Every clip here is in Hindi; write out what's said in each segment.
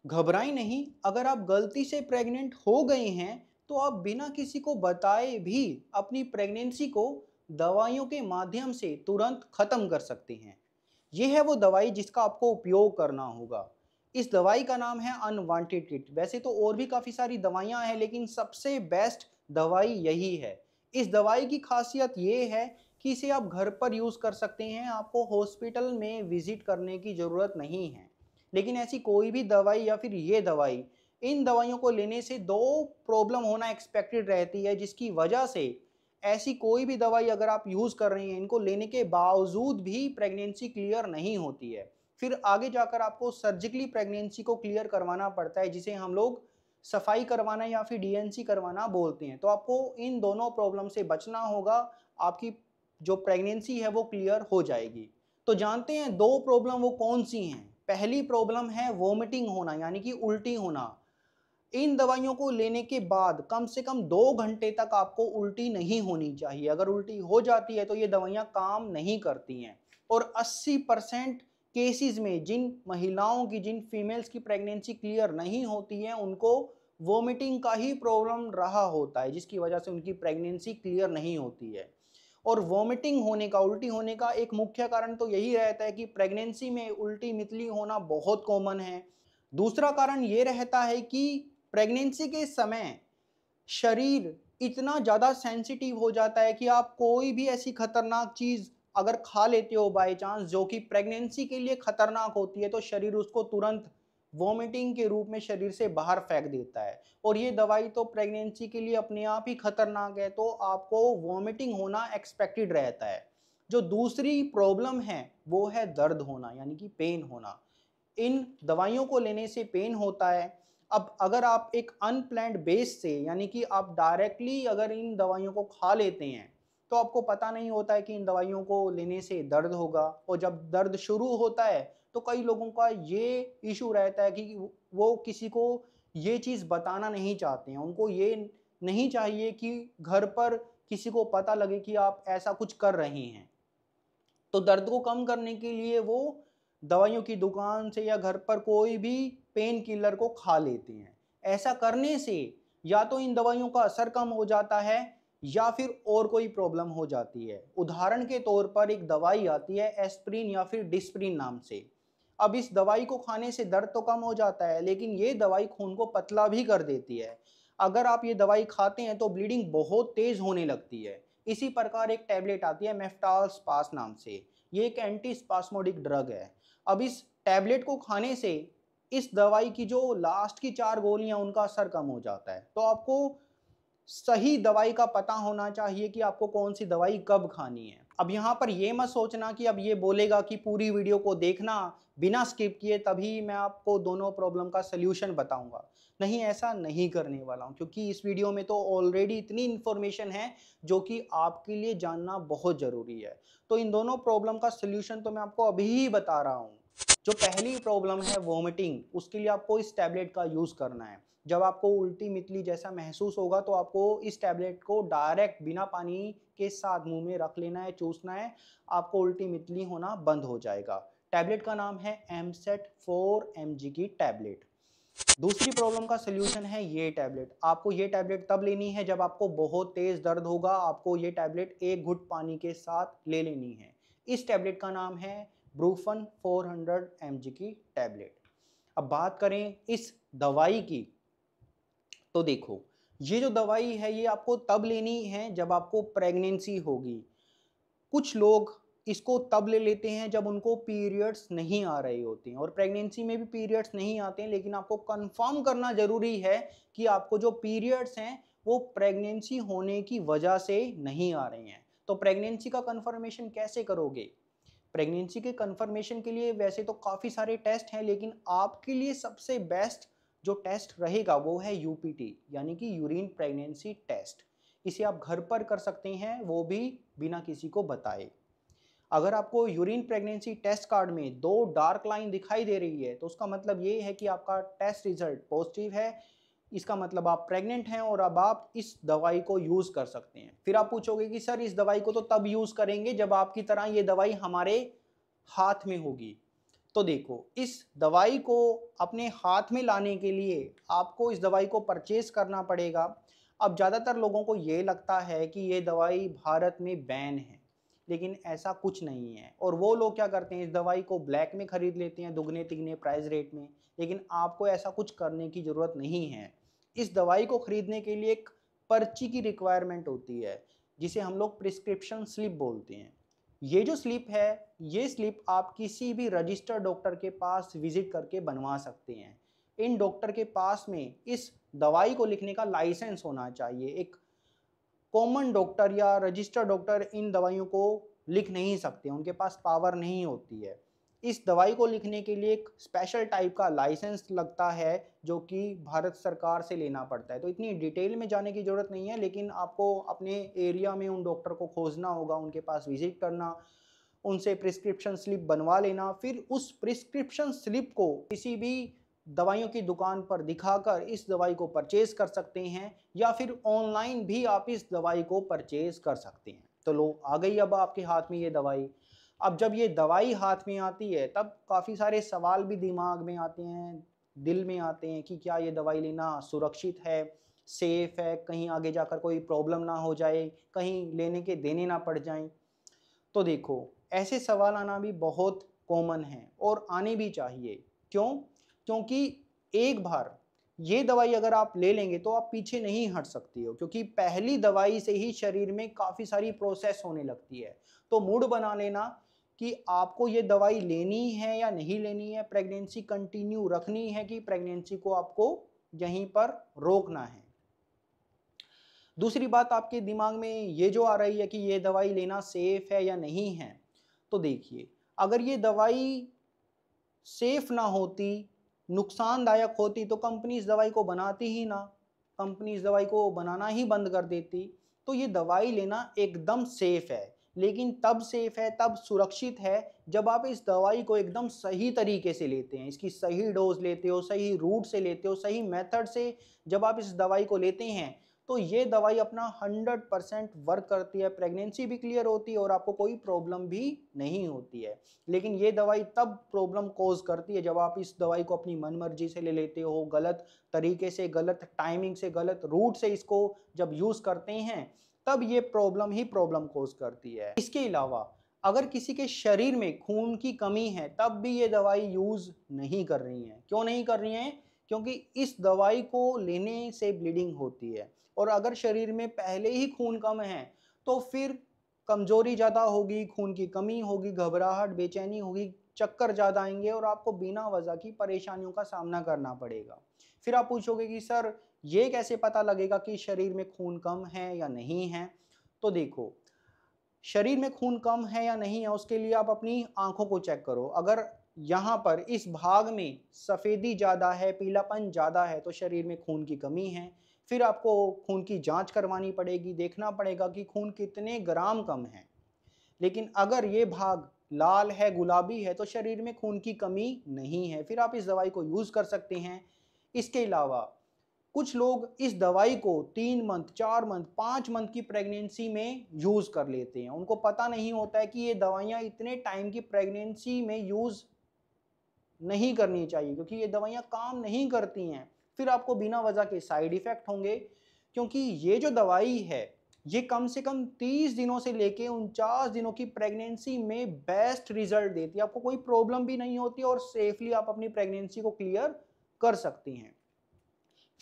घबराएं नहीं, अगर आप गलती से प्रेग्नेंट हो गए हैं तो आप बिना किसी को बताए भी अपनी प्रेगनेंसी को दवाइयों के माध्यम से तुरंत खत्म कर सकते हैं। यह है वो दवाई जिसका आपको उपयोग करना होगा। इस दवाई का नाम है अनवांटेड किट। वैसे तो और भी काफ़ी सारी दवाइयाँ हैं लेकिन सबसे बेस्ट दवाई यही है। इस दवाई की खासियत ये है कि इसे आप घर पर यूज़ कर सकते हैं, आपको हॉस्पिटल में विज़िट करने की ज़रूरत नहीं है। लेकिन ऐसी कोई भी दवाई या फिर ये दवाई, इन दवाइयों को लेने से 2 प्रॉब्लम होना एक्सपेक्टेड रहती है, जिसकी वजह से ऐसी कोई भी दवाई अगर आप यूज़ कर रहे हैं, इनको लेने के बावजूद भी प्रेगनेंसी क्लियर नहीं होती है। फिर आगे जाकर आपको सर्जिकली प्रेगनेंसी को क्लियर करवाना पड़ता है, जिसे हम लोग सफाई करवाना या फिर डीएनसी करवाना बोलते हैं। तो आपको इन दोनों प्रॉब्लम से बचना होगा, आपकी जो प्रेगनेंसी है वो क्लियर हो जाएगी। तो जानते हैं 2 प्रॉब्लम वो कौन-सी हैं? पहली प्रॉब्लम है वॉमिटिंग होना यानी कि उल्टी होना। इन दवाइयों को लेने के बाद कम से कम 2 घंटे तक आपको उल्टी नहीं होनी चाहिए। अगर उल्टी हो जाती है तो ये दवाइयाँ काम नहीं करती हैं। और 80% केसेज़ में जिन महिलाओं की, जिन फीमेल्स की प्रेगनेंसी क्लियर नहीं होती है, उनको वॉमिटिंग का ही प्रॉब्लम रहा होता है, जिसकी वजह से उनकी प्रेगनेंसी क्लियर नहीं होती है। और वॉमिटिंग होने का, उल्टी होने का एक मुख्य कारण तो यही रहता है कि प्रेगनेंसी में उल्टी मितली होना बहुत कॉमन है। दूसरा कारण ये रहता है कि प्रेगनेंसी के समय शरीर इतना ज़्यादा सेंसिटिव हो जाता है कि आप कोई भी ऐसी खतरनाक चीज़ अगर खा लेते हो बाय चांस, जो कि प्रेगनेंसी के लिए खतरनाक होती है, तो शरीर उसको तुरंत वॉमिटिंग के रूप में शरीर से बाहर फेंक देता है। और ये दवाई तो प्रेगनेंसी के लिए अपने आप ही खतरनाक है, तो आपको वॉमिटिंग होना एक्सपेक्टेड रहता है। जो दूसरी प्रॉब्लम है वो है दर्द होना यानी कि पेन होना। इन दवाइयों को लेने से पेन होता है। अब अगर आप एक अनप्लैन्ड बेस से यानी कि आप डायरेक्टली अगर इन दवाइयों को खा लेते हैं, तो आपको पता नहीं होता है कि इन दवाइयों को लेने से दर्द होगा। और जब दर्द शुरू होता है तो कई लोगों का ये इशू रहता है कि वो किसी को ये चीज़ बताना नहीं चाहते हैं। उनको ये नहीं चाहिए कि घर पर किसी को पता लगे कि आप ऐसा कुछ कर रहे हैं। तो दर्द को कम करने के लिए वो दवाइयों की दुकान से या घर पर कोई भी पेन किलर को खा लेते हैं। ऐसा करने से या तो इन दवाइयों का असर कम हो जाता है या फिर और कोई प्रॉब्लम हो जाती है। उदाहरण के तौर पर एक दवाई आती है एस्प्रिन या फिर डिस्प्रिन नाम से। अब इस दवाई को खाने से दर्द तो कम हो जाता है, लेकिन ये दवाई खून को पतला भी कर देती है। अगर आप ये दवाई खाते हैं तो ब्लीडिंग बहुत तेज होने लगती है। इसी प्रकार एक टैबलेट आती है मेफ्टाल स्पास नाम से। ये एक एंटी स्पास्मोडिक ड्रग है। अब इस टैबलेट को खाने से इस दवाई की जो लास्ट की 4 गोलियां, उनका असर कम हो जाता है। तो आपको सही दवाई का पता होना चाहिए कि आपको कौन सी दवाई कब खानी है। अब यहाँ पर ये मत सोचना कि अब ये बोलेगा कि पूरी वीडियो को देखना बिना स्किप किए, तभी मैं आपको दोनों प्रॉब्लम का सल्यूशन बताऊंगा। नहीं, ऐसा नहीं करने वाला हूँ, क्योंकि इस वीडियो में तो ऑलरेडी इतनी इन्फॉर्मेशन है जो कि आपके लिए जानना बहुत ज़रूरी है। तो इन दोनों प्रॉब्लम का सल्यूशन तो मैं आपको अभी ही बता रहा हूँ। जो पहली प्रॉब्लम है वॉमिटिंग, उसके लिए आपको इस टैबलेट का यूज़ करना है। जब आपको उल्टी मितली जैसा महसूस होगा तो आपको इस टैबलेट को डायरेक्ट बिना पानी के साथ मुंह में रख लेना है, चूसना है। आपको उल्टी मितली होना बंद हो जाएगा। टैबलेट का नाम है एमसेट 4 mg की टैबलेट। दूसरी प्रॉब्लम का सलूशन है ये टैबलेट। आपको ये टैबलेट तब लेनी है जब आपको बहुत तेज दर्द होगा। आपको ये टैबलेट एक घुट पानी के साथ ले लेनी है। इस टैबलेट का नाम है ब्रूफन 400 mg की टैबलेट। अब बात करें इस दवाई की, तो देखो, ये जो दवाई है ये आपको तब लेनी है जब आपको प्रेगनेंसी होगी। कुछ लोग इसको तब ले लेते हैं जब उनको पीरियड्स नहीं आ रहे होते हैं, और प्रेगनेंसी में भी पीरियड्स नहीं आते हैं, लेकिन आपको कंफर्म करना ज़रूरी है कि आपको जो पीरियड्स हैं वो प्रेगनेंसी होने की वजह से नहीं आ रहे हैं। तो प्रेगनेंसी का कंफर्मेशन कैसे करोगे? प्रेगनेंसी के कंफर्मेशन के लिए वैसे तो काफ़ी सारे टेस्ट हैं, लेकिन आपके लिए सबसे बेस्ट जो टेस्ट रहेगा वो है यूपीटी यानी कि यूरिन प्रेगनेंसी टेस्ट। इसे आप घर पर कर सकते हैं, वो भी बिना किसी को बताए। अगर आपको यूरिन प्रेगनेंसी टेस्ट कार्ड में 2 डार्क लाइन दिखाई दे रही है तो उसका मतलब ये है कि आपका टेस्ट रिजल्ट पॉजिटिव है। इसका मतलब आप प्रेग्नेंट हैं और अब आप इस दवाई को यूज़ कर सकते हैं। फिर आप पूछोगे कि सर इस दवाई को तो तब यूज़ करेंगे जब आपकी तरह ये दवाई हमारे हाथ में होगी। तो देखो, इस दवाई को अपने हाथ में लाने के लिए आपको इस दवाई को परचेज करना पड़ेगा। अब ज़्यादातर लोगों को ये लगता है कि ये दवाई भारत में बैन है, लेकिन ऐसा कुछ नहीं है। और वो लोग क्या करते हैं, इस दवाई को ब्लैक में खरीद लेते हैं दुगने तिगने प्राइस रेट में, लेकिन आपको ऐसा कुछ करने की ज़रूरत नहीं है। इस दवाई को खरीदने के लिए एक पर्ची की रिक्वायरमेंट होती है, जिसे हम लोग प्रिस्क्रिप्शन स्लिप बोलते हैं। ये जो स्लिप है, ये स्लिप आप किसी भी रजिस्टर्ड डॉक्टर के पास विजिट करके बनवा सकते हैं। इन डॉक्टर के पास में इस दवाई को लिखने का लाइसेंस होना चाहिए। एक कॉमन डॉक्टर या रजिस्टर्ड डॉक्टर इन दवाइयों को लिख नहीं सकते, उनके पास पावर नहीं होती है। इस दवाई को लिखने के लिए एक स्पेशल टाइप का लाइसेंस लगता है, जो कि भारत सरकार से लेना पड़ता है। तो इतनी डिटेल में जाने की ज़रूरत नहीं है, लेकिन आपको अपने एरिया में उन डॉक्टर को खोजना होगा, उनके पास विजिट करना, उनसे प्रिस्क्रिप्शन स्लिप बनवा लेना, फिर उस प्रिस्क्रिप्शन स्लिप को किसी भी दवाइयों की दुकान पर दिखाकर इस दवाई को परचेज कर सकते हैं, या फिर ऑनलाइन भी आप इस दवाई को परचेज कर सकते हैं। तो लो, आ गई अब आपके हाथ में ये दवाई। अब जब ये दवाई हाथ में आती है, तब काफ़ी सारे सवाल भी दिमाग में आते हैं, दिल में आते हैं कि क्या ये दवाई लेना सुरक्षित है, सेफ है, कहीं आगे जाकर कोई प्रॉब्लम ना हो जाए, कहीं लेने के देने ना पड़ जाएं। तो देखो, ऐसे सवाल आना भी बहुत कॉमन है और आने भी चाहिए। क्यों? क्योंकि एक बार ये दवाई अगर आप ले लेंगे तो आप पीछे नहीं हट सकती हो, क्योंकि पहली दवाई से ही शरीर में काफ़ी सारी प्रोसेस होने लगती है। तो मूड बना लेना कि आपको ये दवाई लेनी है या नहीं लेनी है, प्रेगनेंसी कंटिन्यू रखनी है कि प्रेगनेंसी को आपको यहीं पर रोकना है। दूसरी बात आपके दिमाग में ये जो आ रही है कि ये दवाई लेना सेफ है या नहीं है, तो देखिए, अगर ये दवाई सेफ ना होती, नुकसानदायक होती, तो कंपनी इस दवाई को बनाती ही ना, कंपनी इस दवाई को बनाना ही बंद कर देती। तो ये दवाई लेना एकदम सेफ है, लेकिन तब सेफ है, तब सुरक्षित है, जब आप इस दवाई को एकदम सही तरीके से लेते हैं, इसकी सही डोज लेते हो, सही रूट से लेते हो, सही मेथड से जब आप इस दवाई को लेते हैं, तो ये दवाई अपना 100% वर्क करती है, प्रेगनेंसी भी क्लियर होती है और आपको कोई प्रॉब्लम भी नहीं होती है। लेकिन ये दवाई तब प्रॉब्लम कॉज करती है जब आप इस दवाई को अपनी मनमर्जी से ले लेते हो, गलत तरीके से, गलत टाइमिंग से, गलत रूट से इसको जब यूज़ करते हैं, तब ये प्रॉब्लम ही प्रॉब्लम कॉज करती है। इसके अलावा अगर किसी के शरीर में खून की कमी है, तब भी ये दवाई यूज़ नहीं कर रही हैं। क्यों नहीं कर रही हैं? क्योंकि इस दवाई को लेने से ब्लीडिंग होती है, और अगर शरीर में पहले ही खून कम है, तो फिर कमजोरी ज़्यादा होगी, खून की कमी होगी, घबराहट, बेचैनी होगी, चक्कर ज़्यादा आएंगे और आपको बिना वजह की परेशानियों का सामना करना पड़ेगा। फिर आप पूछोगे कि सर, ये कैसे पता लगेगा कि शरीर में खून कम है या नहीं है? तो देखो, शरीर में खून कम है या नहीं है, उसके लिए आप अपनी आंखों को चेक करो। अगर यहाँ पर इस भाग में सफ़ेदी ज़्यादा है, पीलापन ज़्यादा है, तो शरीर में खून की कमी है। फिर आपको खून की जांच करवानी पड़ेगी, देखना पड़ेगा कि खून कितने ग्राम कम है। लेकिन अगर ये भाग लाल है, गुलाबी है, तो शरीर में खून की कमी नहीं है, फिर आप इस दवाई को यूज़ कर सकते हैं। इसके अलावा कुछ लोग इस दवाई को 3 मंथ, 4 मंथ, 5 मंथ की प्रेगनेंसी में यूज़ कर लेते हैं। उनको पता नहीं होता है कि ये दवाइयाँ इतने टाइम की प्रेगनेंसी में यूज़ नहीं करनी चाहिए, क्योंकि ये दवाइयाँ काम नहीं करती हैं। फिर आपको बिना वजह के साइड इफ़ेक्ट होंगे, क्योंकि ये जो दवाई है, ये कम से कम 30 दिनों से लेके 49 दिनों की प्रेगनेंसी में बेस्ट रिज़ल्ट देती है। आपको कोई प्रॉब्लम भी नहीं होती और सेफ़ली आप अपनी प्रेगनेंसी को क्लियर कर सकती हैं।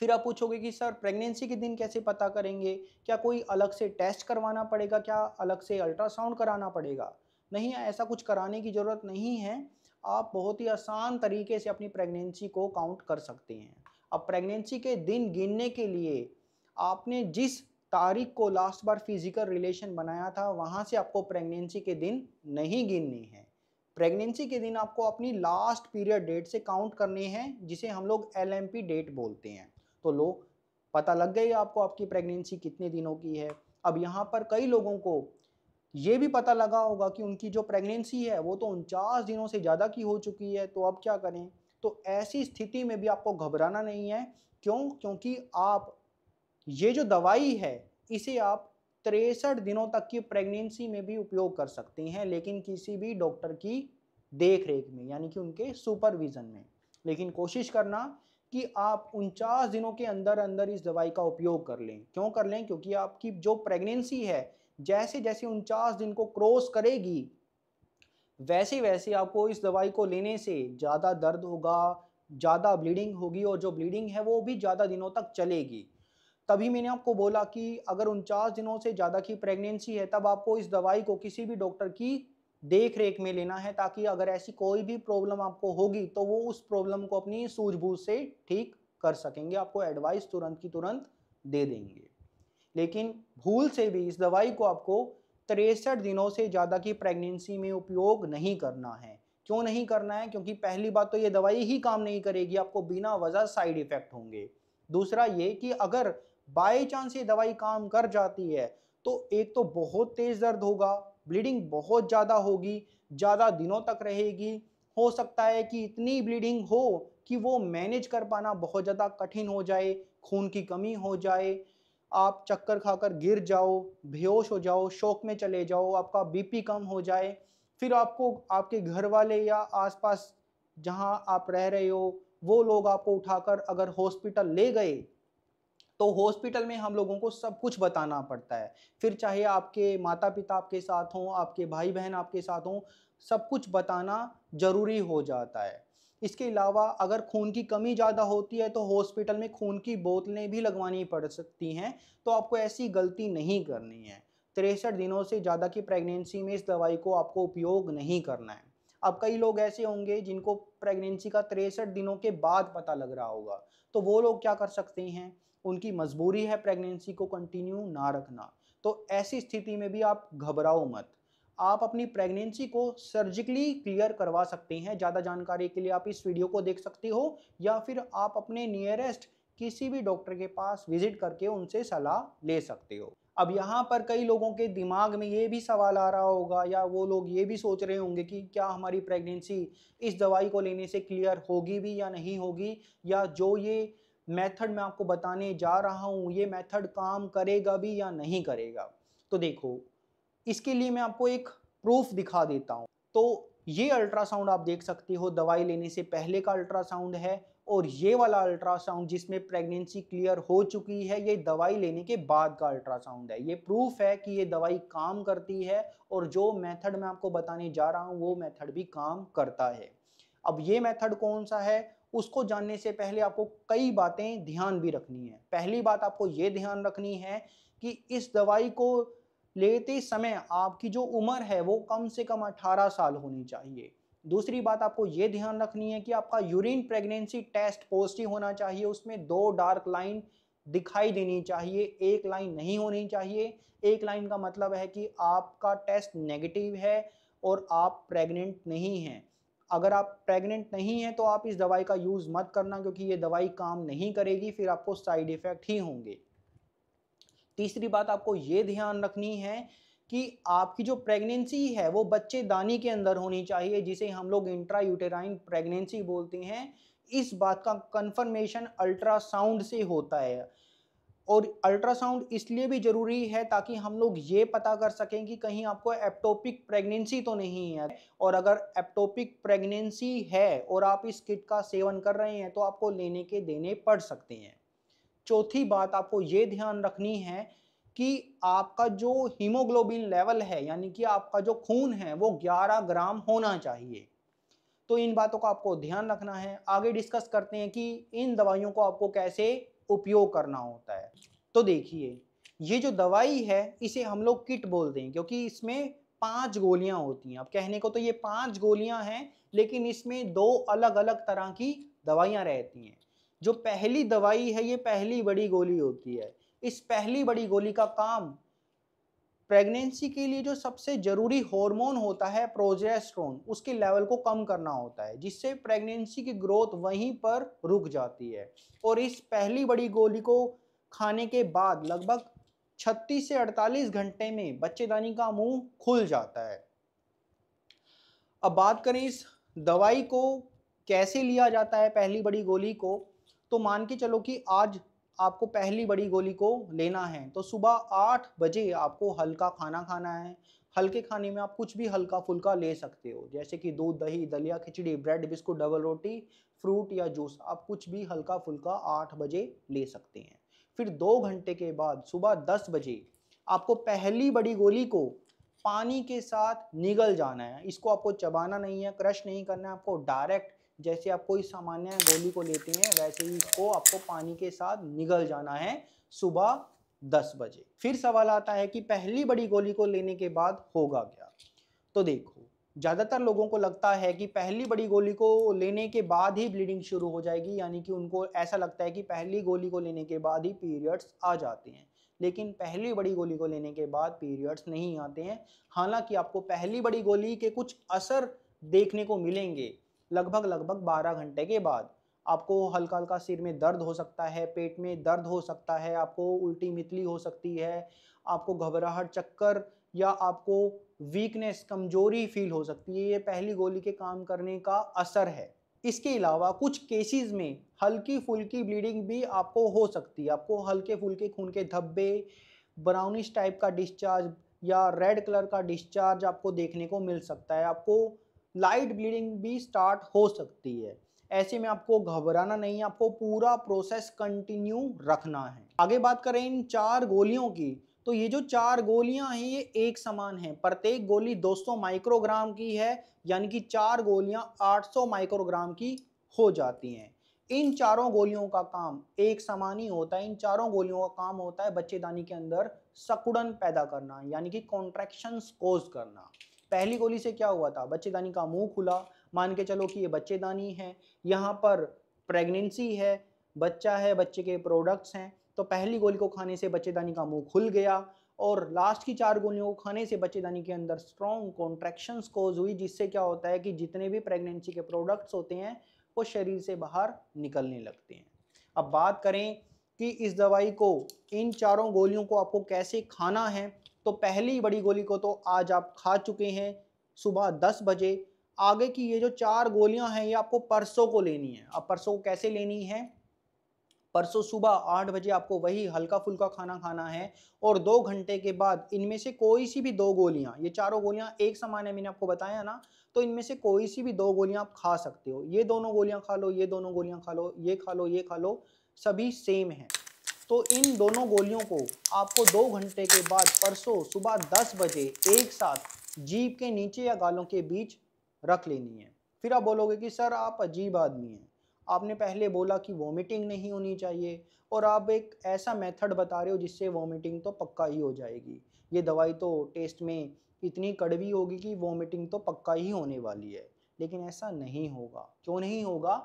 फिर आप पूछोगे कि सर, प्रेगनेंसी के दिन कैसे पता करेंगे? क्या कोई अलग से टेस्ट करवाना पड़ेगा? क्या अलग से अल्ट्रासाउंड कराना पड़ेगा? नहीं, ऐसा कुछ कराने की ज़रूरत नहीं है। आप बहुत ही आसान तरीके से अपनी प्रेगनेंसी को काउंट कर सकते हैं। अब प्रेगनेंसी के दिन गिनने के लिए आपने जिस तारीख को लास्ट बार फिजिकल रिलेशन बनाया था, वहाँ से आपको प्रेगनेंसी के दिन नहीं गिनने हैं। प्रेगनेंसी के दिन आपको अपनी लास्ट पीरियड डेट से काउंट करने हैं, जिसे हम लोग LMP डेट बोलते हैं। तो लो, पता लग गई आपको आपकी प्रेगनेंसी कितने दिनों की है। अब यहाँ पर कई लोगों को ये भी पता लगा होगा कि उनकी जो प्रेगनेंसी है वो तो 49 दिनों से ज़्यादा की हो चुकी है, तो अब क्या करें? तो ऐसी स्थिति में भी आपको घबराना नहीं है। क्यों? क्योंकि आप ये जो दवाई है, इसे आप 63 दिनों तक की प्रेगनेंसी में भी उपयोग कर सकते हैं, लेकिन किसी भी डॉक्टर की देख रेख में, यानी कि उनके सुपरविजन में। लेकिन कोशिश करना कि आप 49 दिनों के अंदर अंदर इस दवाई का उपयोग कर लें। क्यों कर लें? क्योंकि आपकी जो प्रेगनेंसी है जैसे जैसे 49 दिन को क्रॉस करेगी, वैसे वैसे आपको इस दवाई को लेने से ज़्यादा दर्द होगा, ज़्यादा ब्लीडिंग होगी, और जो ब्लीडिंग है वो भी ज़्यादा दिनों तक चलेगी। तभी मैंने आपको बोला कि अगर 49 दिनों से ज़्यादा की प्रेगनेंसी है, तब आपको इस दवाई को किसी भी डॉक्टर की देख रेख में लेना है, ताकि अगर ऐसी कोई भी प्रॉब्लम आपको होगी तो वो उस प्रॉब्लम को अपनी सूझबूझ से ठीक कर सकेंगे, आपको एडवाइस तुरंत की तुरंत दे देंगे। लेकिन भूल से भी इस दवाई को आपको 63 दिनों से ज़्यादा की प्रेगनेंसी में उपयोग नहीं करना है। क्यों नहीं करना है? क्योंकि पहली बात तो ये दवाई ही काम नहीं करेगी, आपको बिना वजह साइड इफ़ेक्ट होंगे। दूसरा ये कि अगर बाय चांस ये दवाई काम कर जाती है, तो एक तो बहुत तेज़ दर्द होगा, ब्लीडिंग बहुत ज़्यादा होगी, ज़्यादा दिनों तक रहेगी। हो सकता है कि इतनी ब्लीडिंग हो कि वो मैनेज कर पाना बहुत ज़्यादा कठिन हो जाए, खून की कमी हो जाए, आप चक्कर खाकर गिर जाओ, बेहोश हो जाओ, शॉक में चले जाओ, आपका बीपी कम हो जाए। फिर आपको आपके घर वाले या आस-पास जहाँ आप रह रहे हो, वो लोग आपको उठाकर अगर हॉस्पिटल ले गए, तो हॉस्पिटल में हम लोगों को सब कुछ बताना पड़ता है। फिर चाहे आपके माता-पिता आपके साथ हों, आपके भाई-बहन आपके साथ हों, सब कुछ बताना ज़रूरी हो जाता है। इसके अलावा अगर खून की कमी ज़्यादा होती है, तो हॉस्पिटल में खून की बोतलें भी लगवानी पड़ सकती हैं, तो आपको ऐसी गलती नहीं करनी है। 63 दिनों से ज़्यादा की प्रेगनेंसी में इस दवाई को आपको उपयोग नहीं करना है। अब कई लोग ऐसे होंगे जिनको प्रेगनेंसी का 63 दिनों के बाद पता लग रहा होगा, तो वो लोग क्या कर सकते हैं? उनकी मजबूरी है प्रेगनेंसी को कंटिन्यू ना रखना। तो ऐसी स्थिति में भी आप घबराओ मत। आप अपनी प्रेगनेंसी को सर्जिकली क्लियर करवा सकते हैं। ज़्यादा जानकारी के लिए आप इस वीडियो को देख सकते हो, या फिर आप अपने नियरेस्ट किसी भी डॉक्टर के पास विजिट करके उनसे सलाह ले सकते हो। अब यहाँ पर कई लोगों के दिमाग में ये भी सवाल आ रहा होगा, या वो लोग ये भी सोच रहे होंगे कि क्या हमारी प्रेगनेंसी इस दवाई को लेने से क्लियर होगी भी या नहीं होगी, या जो ये मेथड मैं आपको बताने जा रहा हूँ ये मेथड काम करेगा भी या नहीं करेगा। तो देखो, इसके लिए मैं आपको एक प्रूफ दिखा देता हूँ। तो ये अल्ट्रासाउंड आप देख सकते हो, दवाई लेने से पहले का अल्ट्रासाउंड है, और ये वाला अल्ट्रासाउंड जिसमें प्रेगनेंसी क्लियर हो चुकी है, ये दवाई लेने के बाद का अल्ट्रासाउंड है। ये प्रूफ है कि ये दवाई काम करती है, और जो मेथड मैं आपको बताने जा रहा हूँ वो मेथड भी काम करता है। अब ये मेथड कौन सा है, उसको जानने से पहले आपको कई बातें ध्यान भी रखनी है। पहली बात आपको ये ध्यान रखनी है कि इस दवाई को लेते समय आपकी जो उम्र है वो कम से कम 18 साल होनी चाहिए। दूसरी बात आपको ये ध्यान रखनी है कि आपका यूरिन प्रेगनेंसी टेस्ट पॉजिटिव होना चाहिए, उसमें 2 डार्क लाइन दिखाई देनी चाहिए, एक लाइन नहीं होनी चाहिए। एक लाइन का मतलब है कि आपका टेस्ट नेगेटिव है और आप प्रेग्नेंट नहीं हैं। अगर आप प्रेग्नेंट नहीं हैं तो आप इस दवाई का यूज़ मत करना, क्योंकि ये दवाई काम नहीं करेगी, फिर आपको साइड इफ़ेक्ट ही होंगे। तीसरी बात आपको ये ध्यान रखनी है कि आपकी जो प्रेगनेंसी है वो बच्चेदानी के अंदर होनी चाहिए, जिसे हम लोग इंट्रा यूटेराइन प्रेगनेंसी बोलते हैं। इस बात का कंफर्मेशन अल्ट्रासाउंड से होता है, और अल्ट्रासाउंड इसलिए भी ज़रूरी है ताकि हम लोग ये पता कर सकें कि कहीं आपको एक्टोपिक प्रेगनेंसी तो नहीं है। और अगर एक्टोपिक प्रेगनेंसी है और आप इस किट का सेवन कर रहे हैं तो आपको लेने के देने पड़ सकते हैं। चौथी बात आपको ये ध्यान रखनी है कि आपका जो हीमोग्लोबिन लेवल है, यानी कि आपका जो खून है वो 11 ग्राम होना चाहिए। तो इन बातों का आपको ध्यान रखना है। आगे डिस्कस करते हैं कि इन दवाइयों को आपको कैसे उपयोग करना होता है। तो देखिए, ये जो दवाई है इसे हम लोग किट बोलते हैं, क्योंकि इसमें 5 गोलियां होती हैं। अब कहने को तो ये 5 गोलियां हैं, लेकिन इसमें 2 अलग-अलग तरह की दवाइयां रहती हैं। जो पहली दवाई है ये पहली बड़ी गोली होती है। इस पहली बड़ी गोली का काम प्रेगनेंसी के लिए जो सबसे ज़रूरी हार्मोन होता है प्रोजेस्टेरोन, उसके लेवल को कम करना होता है, जिससे प्रेगनेंसी की ग्रोथ वहीं पर रुक जाती है। और इस पहली बड़ी गोली को खाने के बाद लगभग 36 से 48 घंटे में बच्चेदानी का मुंह खुल जाता है। अब बात करें इस दवाई को कैसे लिया जाता है पहली बड़ी गोली को, तो मान के चलो कि आज आपको पहली बड़ी गोली को लेना है तो सुबह 8 बजे आपको हल्का खाना खाना है। हल्के खाने में आप कुछ भी हल्का फुल्का ले सकते हो, जैसे कि दूध, दही, दलिया, खिचड़ी, ब्रेड, बिस्कुट, डबल रोटी, फ्रूट या जूस, आप कुछ भी हल्का फुल्का 8 बजे ले सकते हैं। फिर 2 घंटे के बाद सुबह 10 बजे आपको पहली बड़ी गोली को पानी के साथ निगल जाना है। इसको आपको चबाना नहीं है, क्रश नहीं करना है, आपको डायरेक्ट जैसे आप कोई सामान्य गोली को लेते हैं वैसे ही इसको आपको पानी के साथ निगल जाना है सुबह 10 बजे। फिर सवाल आता है कि पहली बड़ी गोली को लेने के बाद होगा क्या? तो देखो, ज़्यादातर लोगों को लगता है कि पहली बड़ी गोली को लेने के बाद ही ब्लीडिंग शुरू हो जाएगी, यानी कि उनको ऐसा लगता है कि पहली गोली को लेने के बाद ही पीरियड्स आ जाते हैं। लेकिन पहली बड़ी गोली को लेने के बाद पीरियड्स नहीं आते हैं। हालांकि आपको पहली बड़ी गोली के कुछ असर देखने को मिलेंगे लगभग 12 घंटे के बाद। आपको हल्का हल्का सिर में दर्द हो सकता है, पेट में दर्द हो सकता है, आपको उल्टी मितली हो सकती है, आपको घबराहट, चक्कर या आपको वीकनेस, कमजोरी फील हो सकती है। ये पहली गोली के काम करने का असर है। इसके अलावा कुछ केसेस में हल्की फुल्की ब्लीडिंग भी आपको हो सकती है। आपको हल्के फुल्के खून के धब्बे, ब्राउनिश टाइप का डिस्चार्ज या रेड कलर का डिस्चार्ज आपको देखने को मिल सकता है। आपको लाइट ब्लीडिंग भी स्टार्ट हो सकती है। ऐसे में आपको घबराना नहीं है, आपको पूरा प्रोसेस कंटिन्यू रखना है। आगे बात करें इन 4 गोलियों की, तो ये जो 4 गोलियां हैं ये एक समान हैं। प्रत्येक गोली 200 माइक्रोग्राम की है, यानी कि 4 गोलियां 800 माइक्रोग्राम की हो जाती हैं। इन चारों गोलियों का काम एक समान ही होता है। इन चारों गोलियों का काम होता है बच्चेदानी के अंदर सकुड़न पैदा करना, यानी कि कॉन्ट्रैक्शंस कोज करना। पहली गोली से क्या हुआ था? बच्चेदानी का मुंह खुला, मान के चलो कि ये बच्चेदानी है, यहाँ पर प्रेगनेंसी है, बच्चा है, बच्चे के प्रोडक्ट्स हैं, तो पहली गोली को खाने से बच्चेदानी का मुंह खुल गया और लास्ट की 4 गोलियों को खाने से बच्चेदानी के अंदर स्ट्रॉन्ग कॉन्ट्रैक्शंस कोज हुई, जिससे क्या होता है कि जितने भी प्रेगनेंसी के प्रोडक्ट्स होते हैं वो शरीर से बाहर निकलने लगते हैं। अब बात करें कि इस दवाई को, इन चारों गोलियों को आपको कैसे खाना है, तो पहली बड़ी गोली को तो आज आप खा चुके हैं सुबह 10 बजे। आगे की ये जो 4 गोलियां हैं ये आपको परसों को लेनी है। अब परसों को कैसे लेनी है? परसों सुबह 8 बजे आपको वही हल्का फुल्का खाना खाना है और 2 घंटे के बाद इनमें से कोई सी भी 2 गोलियां, ये चारों गोलियां एक समान है, मैंने आपको बताया ना, तो इनमें से कोई सी भी 2 गोलियां आप खा सकते हो। ये दोनों गोलियां खा लो, ये दोनों गोलियां खा लो, ये खा लो, ये खा लो, सभी सेम है। तो इन दोनों गोलियों को आपको 2 घंटे के बाद परसों सुबह 10 बजे एक साथ जीभ के नीचे या गालों के बीच रख लेनी है। फिर आप बोलोगे कि सर आप अजीब आदमी हैं, आपने पहले बोला कि वॉमिटिंग नहीं होनी चाहिए और आप एक ऐसा मेथड बता रहे हो जिससे वॉमिटिंग तो पक्का ही हो जाएगी। ये दवाई तो टेस्ट में इतनी कड़वी होगी कि वॉमिटिंग तो पक्का ही होने वाली है। लेकिन ऐसा नहीं होगा। क्यों नहीं होगा?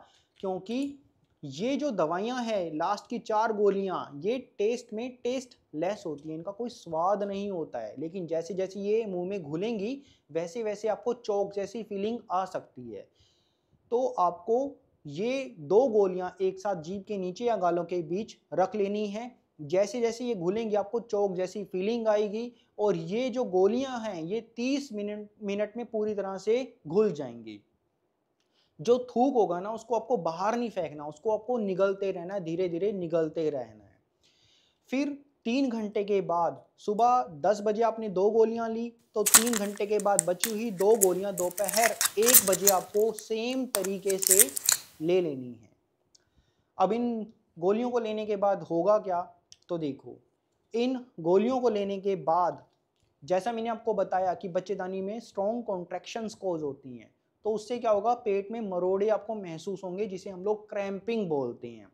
क्योंकि ये जो दवाइयाँ हैं, लास्ट की 4 गोलियाँ, ये टेस्ट में टेस्ट लेस होती हैं, इनका कोई स्वाद नहीं होता है। लेकिन जैसे जैसे ये मुंह में घुलेंगी वैसे वैसे आपको चोक जैसी फीलिंग आ सकती है। तो आपको ये 2 गोलियां एक साथ जीभ के नीचे या गालों के बीच रख लेनी है। जैसे जैसे ये घुलेंगी आपको चोक जैसी फीलिंग आएगी और ये जो गोलियां हैं ये 30 मिनट में पूरी तरह से घुल जाएंगी। जो थूक होगा ना उसको आपको बाहर नहीं फेंकना, उसको आपको निगलते रहना है, धीरे धीरे निगलते रहना है। फिर 3 घंटे के बाद सुबह 10 बजे आपने 2 गोलियां ली, तो 3 घंटे के बाद बची हुई 2 गोलियां दोपहर 1 बजे आपको सेम तरीके से ले लेनी है। अब इन गोलियों को लेने के बाद होगा क्या? तो देखो, इन गोलियों को लेने के बाद जैसा मैंने आपको बताया कि बच्चेदानी में स्ट्रॉन्ग कॉन्ट्रैक्शंस कोज होती हैं, तो उससे क्या होगा, पेट में मरोड़े आपको महसूस होंगे जिसे हम लोग क्रैम्पिंग बोलते हैं।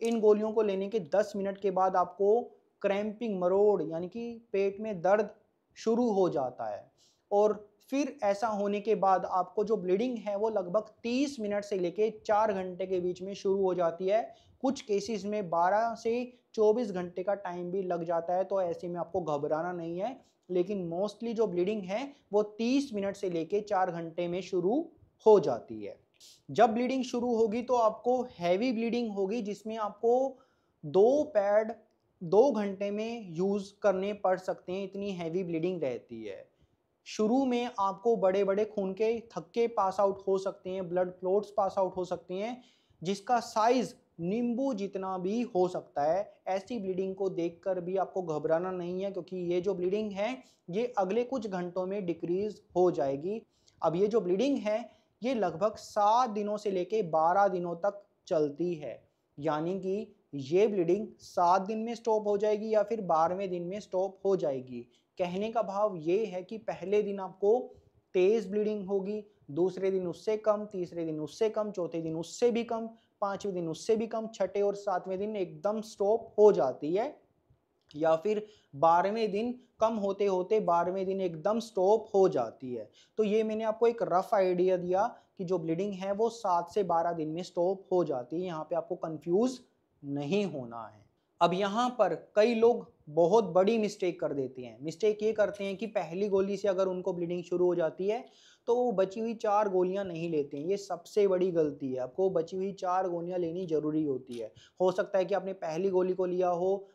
इन गोलियों को लेने के 10 मिनट के बाद आपको क्रैम्पिंग, मरोड़ यानी कि पेट में दर्द शुरू हो जाता है और फिर ऐसा होने के बाद आपको जो ब्लीडिंग है वो लगभग 30 मिनट से लेके 4 घंटे के बीच में शुरू हो जाती है। कुछ केसेस में 12 से 24 घंटे का टाइम भी लग जाता है, तो ऐसे में आपको घबराना नहीं है। लेकिन मोस्टली जो ब्लीडिंग है वो 30 मिनट से लेके 4 घंटे में शुरू हो जाती है। जब ब्लीडिंग शुरू होगी तो आपको हैवी ब्लीडिंग होगी, जिसमें आपको 2 पैड 2 घंटे में यूज करने पड़ सकते हैं, इतनी हैवी ब्लीडिंग रहती है। शुरू में आपको बड़े बड़े खून के थक्के पास आउट हो सकते हैं, ब्लड क्लोट्स पास आउट हो सकते हैं, जिसका साइज नींबू जितना भी हो सकता है। ऐसी ब्लीडिंग को देखकर भी आपको घबराना नहीं है, क्योंकि ये जो ब्लीडिंग है ये अगले कुछ घंटों में डिक्रीज हो जाएगी। अब ये जो ब्लीडिंग है ये लगभग 7 दिनों से लेके 12 दिनों तक चलती है, यानी कि ये ब्लीडिंग 7 दिन में स्टॉप हो जाएगी या फिर 12वें दिन में स्टॉप हो जाएगी। कहने का भाव ये है कि पहले दिन आपको तेज ब्लीडिंग होगी, दूसरे दिन उससे कम, तीसरे दिन उससे कम, चौथे दिन उससे भी कम, 5वें दिन उससे भी कम, छठे और 7वें दिन एकदम स्टॉप हो जाती है, या फिर 12वें दिन कम होते होते 12वें दिन एकदम स्टॉप हो जाती है। तो ये मैंने आपको एक रफ आइडिया दिया कि जो ब्लीडिंग है वो 7 से 12 दिन में स्टॉप हो जाती है। यहाँ पे आपको कंफ्यूज नहीं होना है। अब यहाँ पर कई लोग बहुत बड़ी मिस्टेक कर देते हैं। मिस्टेक ये करते हैं कि पहली गोली से अगर उनको ब्लीडिंग शुरू हो जाती है तो वो बची हुई 4 गोलियां नहीं लेते हैं। ये सबसे बड़ी गलती है। आपको बची हुई 4 गोलियां लेनी जरूरी होती है। हो सकता है कि आपने पहली गोली को लिया हो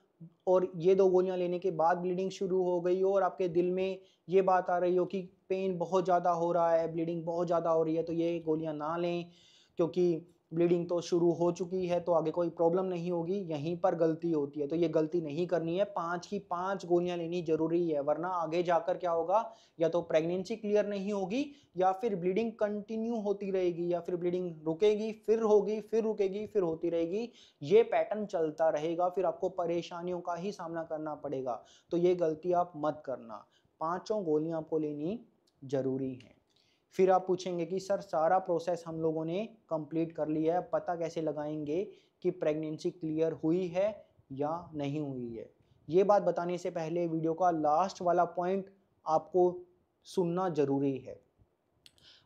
और ये 2 गोलियां लेने के बाद ब्लीडिंग शुरू हो गई हो और आपके दिल में ये बात आ रही हो कि पेन बहुत ज़्यादा हो रहा है, ब्लीडिंग बहुत ज़्यादा हो रही है, तो ये गोलियां ना लें, क्योंकि ब्लीडिंग तो शुरू हो चुकी है तो आगे कोई प्रॉब्लम नहीं होगी। यहीं पर गलती होती है, तो ये गलती नहीं करनी है। 5 की 5 गोलियां लेनी जरूरी है, वरना आगे जाकर क्या होगा, या तो प्रेगनेंसी क्लियर नहीं होगी या फिर ब्लीडिंग कंटिन्यू होती रहेगी, या फिर ब्लीडिंग रुकेगी फिर होगी फिर रुकेगी फिर होती रहेगी। ये पैटर्न चलता रहेगा, फिर आपको परेशानियों का ही सामना करना पड़ेगा। तो ये गलती आप मत करना। 5 गोलियां आपको लेनी जरूरी है। फिर आप पूछेंगे कि सर सारा प्रोसेस हम लोगों ने कंप्लीट कर लिया है, पता कैसे लगाएंगे कि प्रेगनेंसी क्लियर हुई है या नहीं हुई है। ये बात बताने से पहले वीडियो का लास्ट वाला पॉइंट आपको सुनना जरूरी है।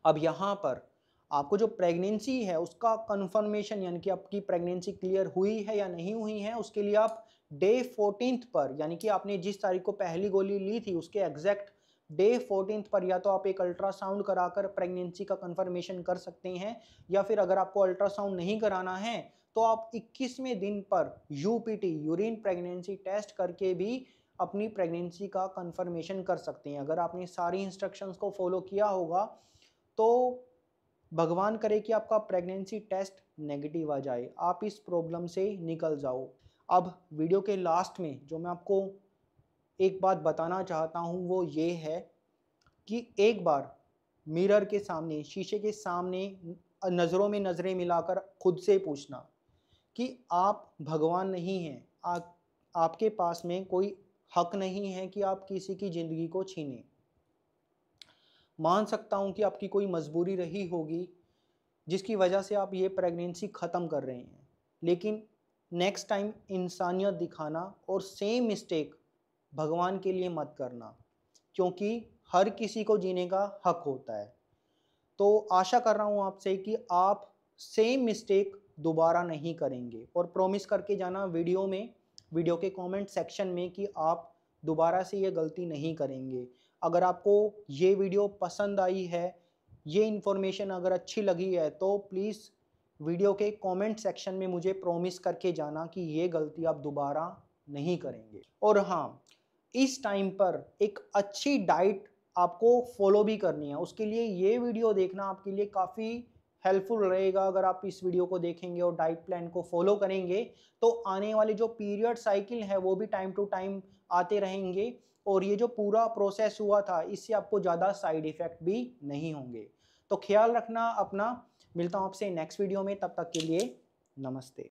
अब यहाँ पर आपको जो प्रेगनेंसी है उसका कंफर्मेशन, यानी कि आपकी प्रेगनेंसी क्लियर हुई है या नहीं हुई है, उसके लिए आप डे 14th पर, यानी कि आपने जिस तारीख को पहली गोली ली थी उसके एग्जैक्ट डे 14th पर या तो आप एक अल्ट्रासाउंड कराकर प्रेगनेंसी का कंफर्मेशन कर सकते हैं, या फिर अगर आपको अल्ट्रासाउंड नहीं कराना है तो आप 21वें दिन पर यूपीटी यूरिन प्रेगनेंसी टेस्ट करके भी अपनी प्रेगनेंसी का कंफर्मेशन कर सकते हैं। अगर आपने सारी इंस्ट्रक्शंस को फॉलो किया होगा तो भगवान करे कि आपका प्रेगनेंसी टेस्ट नेगेटिव आ जाए, आप इस प्रॉब्लम से निकल जाओ। अब वीडियो के लास्ट में जो मैं आपको एक बात बताना चाहता हूँ वो ये है कि एक बार मिरर के सामने, शीशे के सामने नज़रों में नज़रें मिलाकर खुद से पूछना कि आप भगवान नहीं हैं। आपके पास में कोई हक नहीं है कि आप किसी की ज़िंदगी को छीनें। मान सकता हूँ कि आपकी कोई मजबूरी रही होगी जिसकी वजह से आप ये प्रेगनेंसी ख़त्म कर रहे हैं, लेकिन नेक्स्ट टाइम इंसानियत दिखाना और सेम मिस्टेक भगवान के लिए मत करना, क्योंकि हर किसी को जीने का हक होता है। तो आशा कर रहा हूँ आपसे कि आप सेम मिस्टेक दोबारा नहीं करेंगे, और प्रॉमिस करके जाना वीडियो के कमेंट सेक्शन में कि आप दोबारा से ये गलती नहीं करेंगे। अगर आपको ये वीडियो पसंद आई है, ये इन्फॉर्मेशन अगर अच्छी लगी है, तो प्लीज़ वीडियो के कमेंट सेक्शन में मुझे प्रॉमिस करके जाना कि ये गलती आप दोबारा नहीं करेंगे। और हाँ, इस टाइम पर एक अच्छी डाइट आपको फॉलो भी करनी है। उसके लिए ये वीडियो देखना आपके लिए काफ़ी हेल्पफुल रहेगा। अगर आप इस वीडियो को देखेंगे और डाइट प्लान को फॉलो करेंगे तो आने वाले जो पीरियड साइकिल है वो भी टाइम टू टाइम आते रहेंगे, और ये जो पूरा प्रोसेस हुआ था इससे आपको ज़्यादा साइड इफ़ेक्ट भी नहीं होंगे। तो ख्याल रखना अपना। मिलता हूँ आपसे नेक्स्ट वीडियो में, तब तक के लिए नमस्ते।